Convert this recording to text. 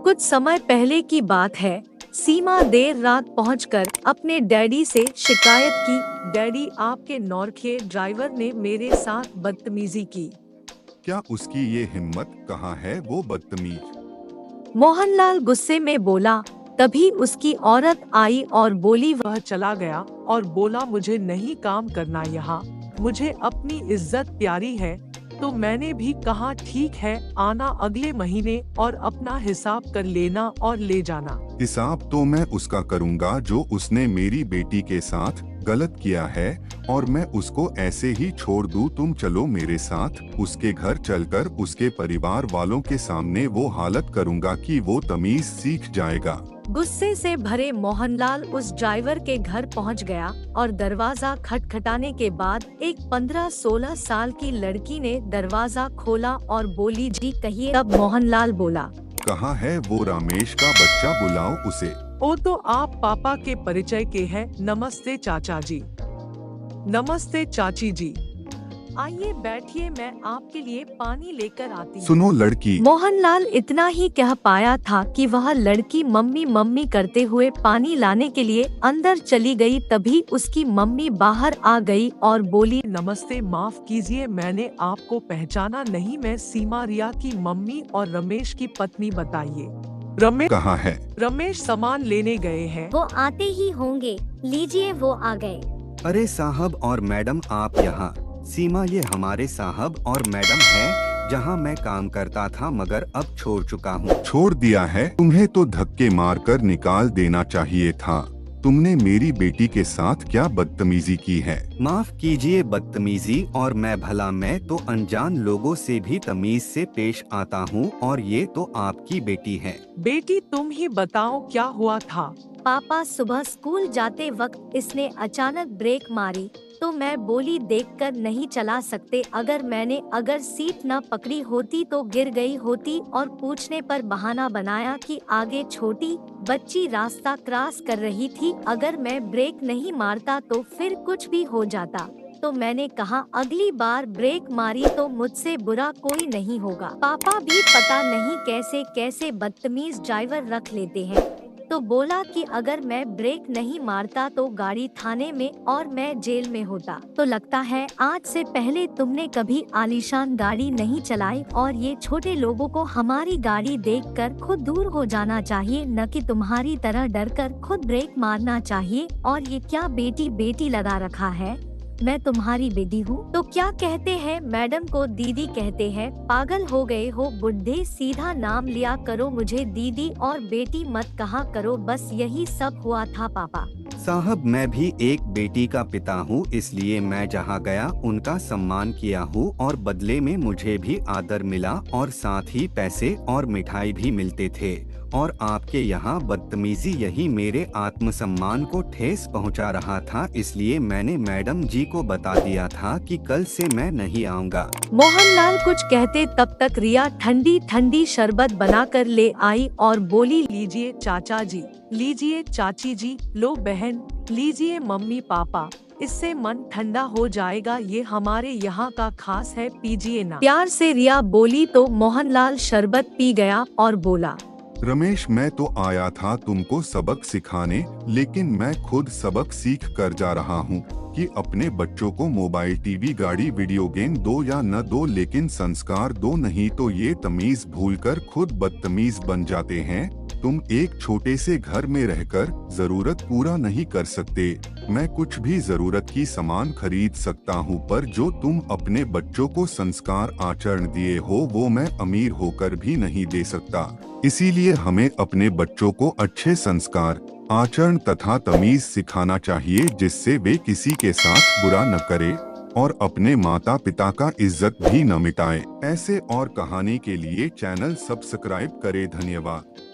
कुछ समय पहले की बात है। सीमा देर रात पहुंचकर अपने डैडी से शिकायत की, डैडी आपके नौरखे ड्राइवर ने मेरे साथ बदतमीजी की। क्या उसकी ये हिम्मत? कहाँ है वो बदतमीज? मोहनलाल गुस्से में बोला। तभी उसकी औरत आई और बोली, वह चला गया और बोला, मुझे नहीं काम करना यहाँ, मुझे अपनी इज्जत प्यारी है। तो मैंने भी कहा ठीक है, आना अगले महीने और अपना हिसाब कर लेना और ले जाना। हिसाब तो मैं उसका करूँगा जो उसने मेरी बेटी के साथ गलत किया है, और मैं उसको ऐसे ही छोड़ दूँ? तुम चलो मेरे साथ, उसके घर चलकर उसके परिवार वालों के सामने वो हालत करूँगा कि वो तमीज सीख जाएगा। गुस्से से भरे मोहनलाल उस ड्राइवर के घर पहुंच गया और दरवाजा खटखटाने के बाद एक 15-16 साल की लड़की ने दरवाजा खोला और बोली, जी कहिए। तब मोहनलाल बोला, कहाँ है वो रमेश का बच्चा? बुलाओ उसे। ओ तो आप पापा के परिचय के हैं। नमस्ते चाचा जी। नमस्ते चाची जी। आइए बैठिए, मैं आपके लिए पानी लेकर आती हूँ। सुनो लड़की। मोहनलाल इतना ही कह पाया था कि वह लड़की मम्मी मम्मी करते हुए पानी लाने के लिए अंदर चली गई। तभी उसकी मम्मी बाहर आ गई और बोली, नमस्ते, माफ कीजिए, मैंने आपको पहचाना नहीं। मैं सीमा रिया की मम्मी और रमेश की पत्नी। बताइए रमेश कहाँ है? रमेश सामान लेने गए हैं। वो आते ही होंगे, लीजिए वो आ गए। अरे साहब और मैडम आप यहाँ। सीमा ये हमारे साहब और मैडम है, जहाँ मैं काम करता था मगर अब छोड़ चुका हूँ। छोड़ दिया है? तुम्हें तो धक्के मारकर निकाल देना चाहिए था। तुमने मेरी बेटी के साथ क्या बदतमीजी की है? माफ कीजिए बदतमीजी, और मैं तो अनजान लोगों से भी तमीज से पेश आता हूँ, और ये तो आपकी बेटी है। बेटी तुम ही बताओ क्या हुआ था? पापा सुबह स्कूल जाते वक्त इसने अचानक ब्रेक मारी, तो मैं बोली देखकर नहीं चला सकते, अगर सीट न पकड़ी होती तो गिर गई होती, और पूछने पर बहाना बनाया कि आगे छोटी बच्ची रास्ता क्रॉस कर रही थी, अगर मैं ब्रेक नहीं मारता तो फिर कुछ भी हो जाता। तो मैंने कहा अगली बार ब्रेक मारी तो मुझसे बुरा कोई नहीं होगा। पापा भी पता नहीं कैसे कैसे बदतमीज ड्राइवर रख लेते हैं। तो बोला कि अगर मैं ब्रेक नहीं मारता तो गाड़ी थाने में और मैं जेल में होता। तो लगता है आज से पहले तुमने कभी आलीशान गाड़ी नहीं चलाई, और ये छोटे लोगों को हमारी गाड़ी देखकर खुद दूर हो जाना चाहिए, न कि तुम्हारी तरह डरकर खुद ब्रेक मारना चाहिए। और ये क्या बेटी बेटी लगा रखा है? मैं तुम्हारी बेटी हूँ तो क्या कहते हैं? मैडम को दीदी कहते हैं। पागल हो गए हो बुड्ढे, सीधा नाम लिया करो, मुझे दीदी और बेटी मत कहा करो। बस यही सब हुआ था पापा। साहब मैं भी एक बेटी का पिता हूँ, इसलिए मैं जहाँ गया उनका सम्मान किया हूँ, और बदले में मुझे भी आदर मिला, और साथ ही पैसे और मिठाई भी मिलते थे। और आपके यहाँ बदतमीजी यही मेरे आत्मसम्मान को ठेस पहुँचा रहा था, इसलिए मैंने मैडम जी को बता दिया था कि कल से मैं नहीं आऊँगा। मोहनलाल कुछ कहते तब तक रिया ठंडी ठंडी शरबत बनाकर ले आई और बोली, लीजिए चाचा जी, लीजिए चाची जी, लो बहन, लीजिए मम्मी पापा, इससे मन ठंडा हो जाएगा, ये हमारे यहाँ का खास है, पीजिए ना। प्यार से रिया बोली तो मोहनलाल शरबत पी गया और बोला, रमेश मैं तो आया था तुमको सबक सिखाने, लेकिन मैं खुद सबक सीख कर जा रहा हूँ कि अपने बच्चों को मोबाइल टीवी गाड़ी वीडियो गेम दो या न दो, लेकिन संस्कार दो, नहीं तो ये तमीज भूलकर खुद बदतमीज बन जाते हैं। तुम एक छोटे से घर में रहकर जरूरत पूरा नहीं कर सकते। मैं कुछ भी जरूरत की सामान खरीद सकता हूँ, पर जो तुम अपने बच्चों को संस्कार आचरण दिए हो वो मैं अमीर होकर भी नहीं दे सकता। इसीलिए हमें अपने बच्चों को अच्छे संस्कार, आचरण तथा तमीज सिखाना चाहिए, जिससे वे किसी के साथ बुरा न करे और अपने माता पिता का इज्जत भी न मिटाए। ऐसे और कहानी के लिए चैनल सब्सक्राइब करें। धन्यवाद।